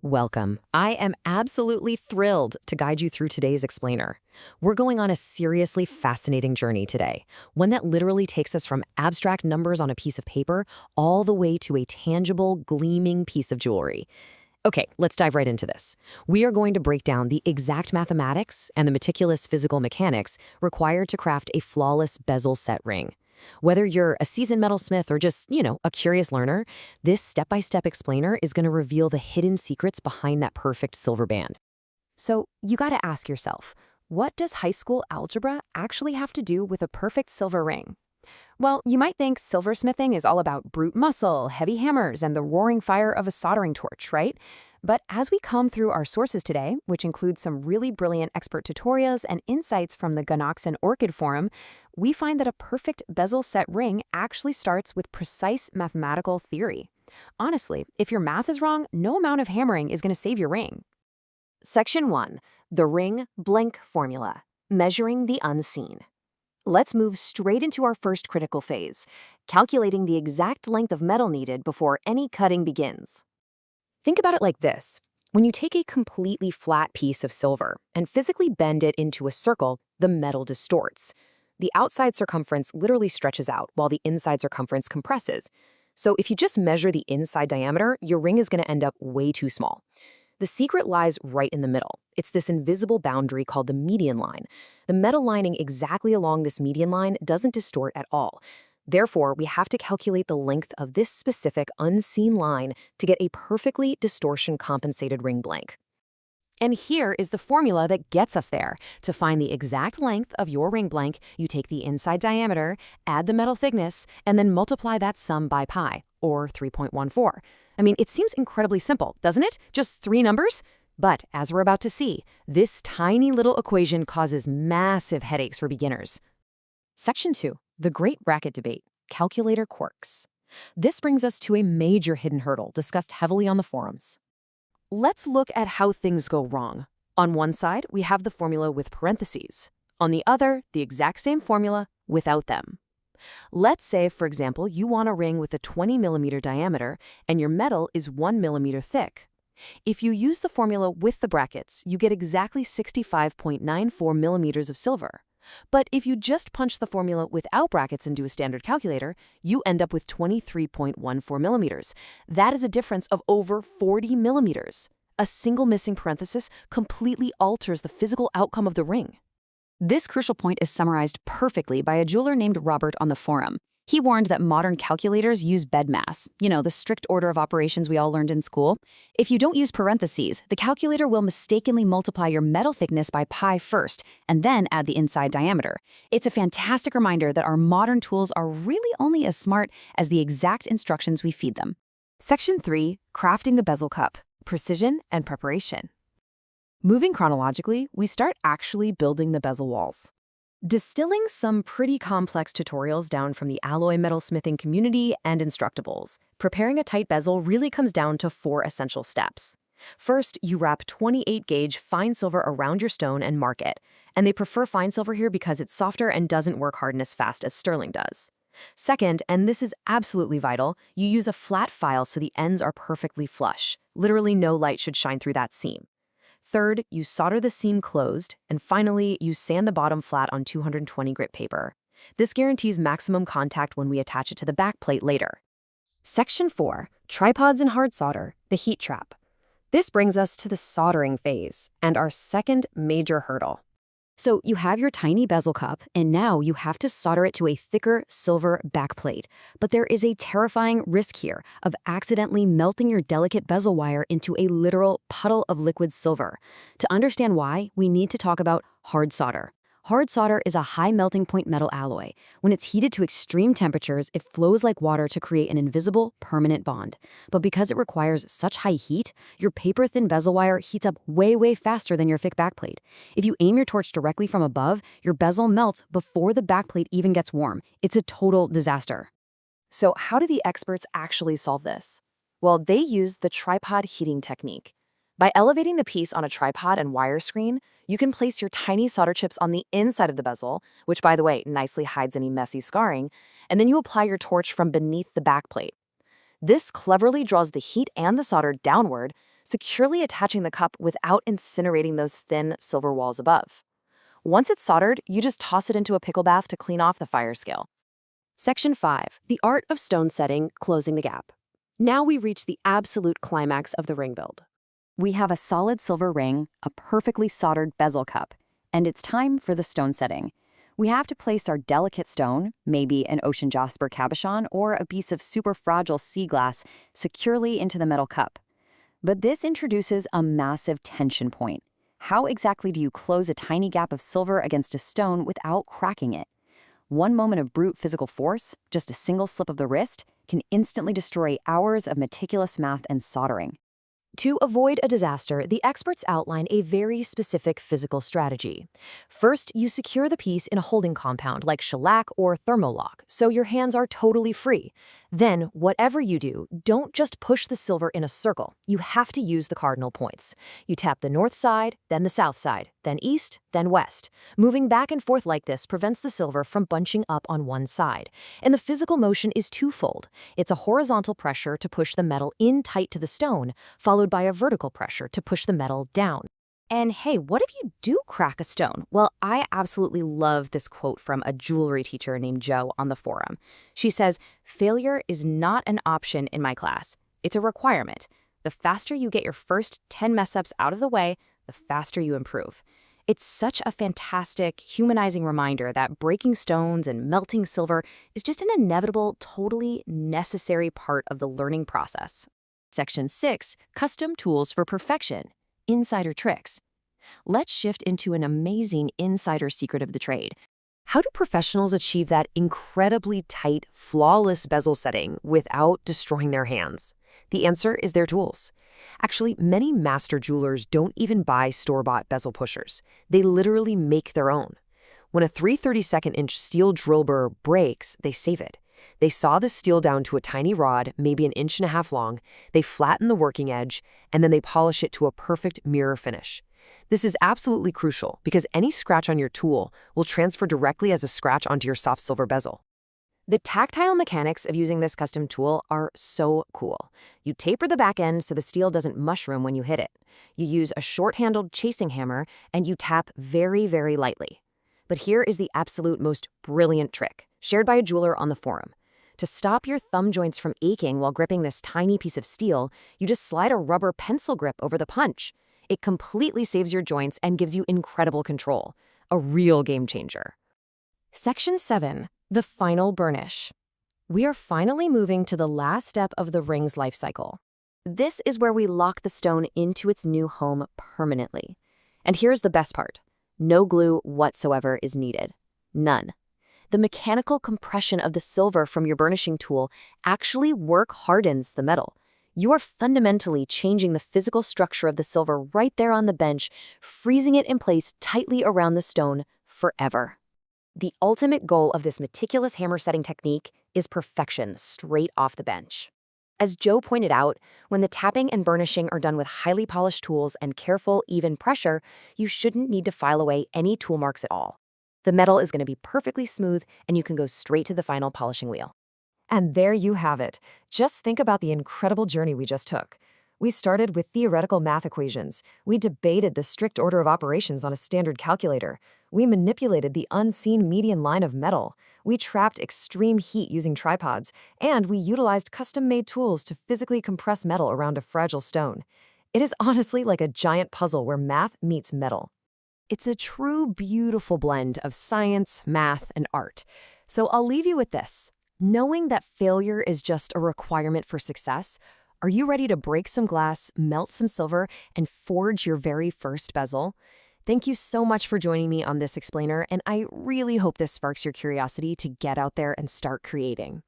Welcome. I am absolutely thrilled to guide you through today's explainer. We're going on a seriously fascinating journey today, one that literally takes us from abstract numbers on a piece of paper all the way to a tangible, gleaming piece of jewelry. Okay, let's dive right into this. We are going to break down the exact mathematics and the meticulous physical mechanics required to craft a flawless bezel set ring. Whether you're a seasoned metalsmith or just, a curious learner, this step-by-step explainer is going to reveal the hidden secrets behind that perfect silver band. So you got to ask yourself, what does high school algebra actually have to do with a perfect silver ring? Well, you might think silversmithing is all about brute muscle, heavy hammers, and the roaring fire of a soldering torch, right? But as we comb through our sources today, which include some really brilliant expert tutorials and insights from the Ganoxan Orchid Forum, we find that a perfect bezel set ring actually starts with precise mathematical theory. Honestly, if your math is wrong, no amount of hammering is going to save your ring. Section 1. The Ring Blank Formula. Measuring the Unseen. Let's move straight into our first critical phase, calculating the exact length of metal needed before any cutting begins. Think about it like this. When you take a completely flat piece of silver and physically bend it into a circle, the metal distorts. The outside circumference literally stretches out while the inside circumference compresses. So if you just measure the inside diameter, your ring is going to end up way too small. The secret lies right in the middle. It's this invisible boundary called the median line. The metal lining exactly along this median line doesn't distort at all. Therefore, we have to calculate the length of this specific unseen line to get a perfectly distortion-compensated ring blank. And here is the formula that gets us there. To find the exact length of your ring blank, you take the inside diameter, add the metal thickness, and then multiply that sum by pi, or 3.14. I mean, it seems incredibly simple, doesn't it? Just three numbers? But as we're about to see, this tiny little equation causes massive headaches for beginners. Section 2. The Great Bracket Debate. Calculator Quirks. This brings us to a major hidden hurdle discussed heavily on the forums. Let's look at how things go wrong. On one side, we have the formula with parentheses. On the other, the exact same formula without them. Let's say, for example, you want a ring with a 20mm diameter and your metal is 1mm thick. If you use the formula with the brackets, you get exactly 65.94mm of silver. But if you just punch the formula without brackets and do a standard calculator, you end up with 23.14mm. That is a difference of over 40mm. A single missing parenthesis completely alters the physical outcome of the ring. This crucial point is summarized perfectly by a jeweler named Robert on the forum. He warned that modern calculators use BEDMAS, the strict order of operations we all learned in school. If you don't use parentheses, the calculator will mistakenly multiply your metal thickness by pi first, and then add the inside diameter. It's a fantastic reminder that our modern tools are really only as smart as the exact instructions we feed them. Section 3. Crafting the bezel cup. Precision and preparation. Moving chronologically, we start actually building the bezel walls. Distilling some pretty complex tutorials down from the alloy metalsmithing community and Instructables, preparing a tight bezel really comes down to 4 essential steps. First, you wrap 28-gauge fine silver around your stone and mark it. And they prefer fine silver here because it's softer and doesn't work hard as fast as sterling does. Second, and this is absolutely vital, you use a flat file so the ends are perfectly flush. Literally no light should shine through that seam. Third, you solder the seam closed, and finally, you sand the bottom flat on 220 grit paper. This guarantees maximum contact when we attach it to the back plate later. Section 4. Tripods and hard solder, the heat trap. This brings us to the soldering phase, and our second major hurdle. So you have your tiny bezel cup, and now you have to solder it to a thicker silver backplate. But there is a terrifying risk here of accidentally melting your delicate bezel wire into a literal puddle of liquid silver. To understand why, we need to talk about hard solder. Hard solder is a high melting point metal alloy. When it's heated to extreme temperatures, it flows like water to create an invisible, permanent bond. But because it requires such high heat, your paper-thin bezel wire heats up way faster than your thick backplate. If you aim your torch directly from above, your bezel melts before the backplate even gets warm. It's a total disaster. So how do the experts actually solve this? Well, they use the tripod heating technique. By elevating the piece on a tripod and wire screen, you can place your tiny solder chips on the inside of the bezel, which, by the way, nicely hides any messy scarring, and then you apply your torch from beneath the backplate. This cleverly draws the heat and the solder downward, securely attaching the cup without incinerating those thin silver walls above. Once it's soldered, you just toss it into a pickle bath to clean off the fire scale. Section 5. The art of stone setting, closing the gap. Now we reach the absolute climax of the ring build. We have a solid silver ring, a perfectly soldered bezel cup, and it's time for the stone setting. We have to place our delicate stone, maybe an ocean jasper cabochon or a piece of super fragile sea glass, securely into the metal cup. But this introduces a massive tension point. How exactly do you close a tiny gap of silver against a stone without cracking it? One moment of brute physical force, just a single slip of the wrist, can instantly destroy hours of meticulous math and soldering. To avoid a disaster, the experts outline a very specific physical strategy. First, you secure the piece in a holding compound like shellac or thermolock, so your hands are totally free. Then, whatever you do, don't just push the silver in a circle. You have to use the cardinal points. You tap the north side, then the south side, then east, then west. Moving back and forth like this prevents the silver from bunching up on one side. And the physical motion is twofold. It's a horizontal pressure to push the metal in tight to the stone, followed by a vertical pressure to push the metal down. And hey, what if you do crack a stone? Well, I absolutely love this quote from a jewelry teacher named Jo on the forum. She says, "Failure is not an option in my class. It's a requirement. The faster you get your first 10 mess-ups out of the way, the faster you improve." It's such a fantastic, humanizing reminder that breaking stones and melting silver is just an inevitable, totally necessary part of the learning process. Section 6. Custom Tools for Perfection. Insider Tricks. Let's shift into an amazing insider secret of the trade. How do professionals achieve that incredibly tight, flawless bezel setting without destroying their hands? The answer is their tools. Actually, many master jewelers don't even buy store-bought bezel pushers. They literally make their own. When a 3/32" steel drill burr breaks, they save it. They saw the steel down to a tiny rod, maybe an 1.5 inches long, they flatten the working edge, and then they polish it to a perfect mirror finish. This is absolutely crucial because any scratch on your tool will transfer directly as a scratch onto your soft silver bezel. The tactile mechanics of using this custom tool are so cool. You taper the back end so the steel doesn't mushroom when you hit it. You use a short-handled chasing hammer, and you tap very, very lightly. But here is the absolute most brilliant trick, shared by a jeweler on the forum. To stop your thumb joints from aching while gripping this tiny piece of steel, you just slide a rubber pencil grip over the punch. It completely saves your joints and gives you incredible control. A real game changer. Section 7. The final burnish. We are finally moving to the last step of the ring's life cycle. This is where we lock the stone into its new home permanently. And here's the best part. No glue whatsoever is needed. None. The mechanical compression of the silver from your burnishing tool actually work hardens the metal. You are fundamentally changing the physical structure of the silver right there on the bench, freezing it in place tightly around the stone forever. The ultimate goal of this meticulous hammer setting technique is perfection straight off the bench. As Jo pointed out, when the tapping and burnishing are done with highly polished tools and careful, even pressure, you shouldn't need to file away any tool marks at all. The metal is going to be perfectly smooth, and you can go straight to the final polishing wheel. And there you have it. Just think about the incredible journey we just took. We started with theoretical math equations. We debated the strict order of operations on a standard calculator. We manipulated the unseen median line of metal. We trapped extreme heat using tripods. And we utilized custom-made tools to physically compress metal around a fragile stone. It is honestly like a giant puzzle where math meets metal. It's a true, beautiful blend of science, math, and art. So I'll leave you with this. Knowing that failure is just a requirement for success, are you ready to break some glass, melt some silver, and forge your very first bezel? Thank you so much for joining me on this explainer, and I really hope this sparks your curiosity to get out there and start creating.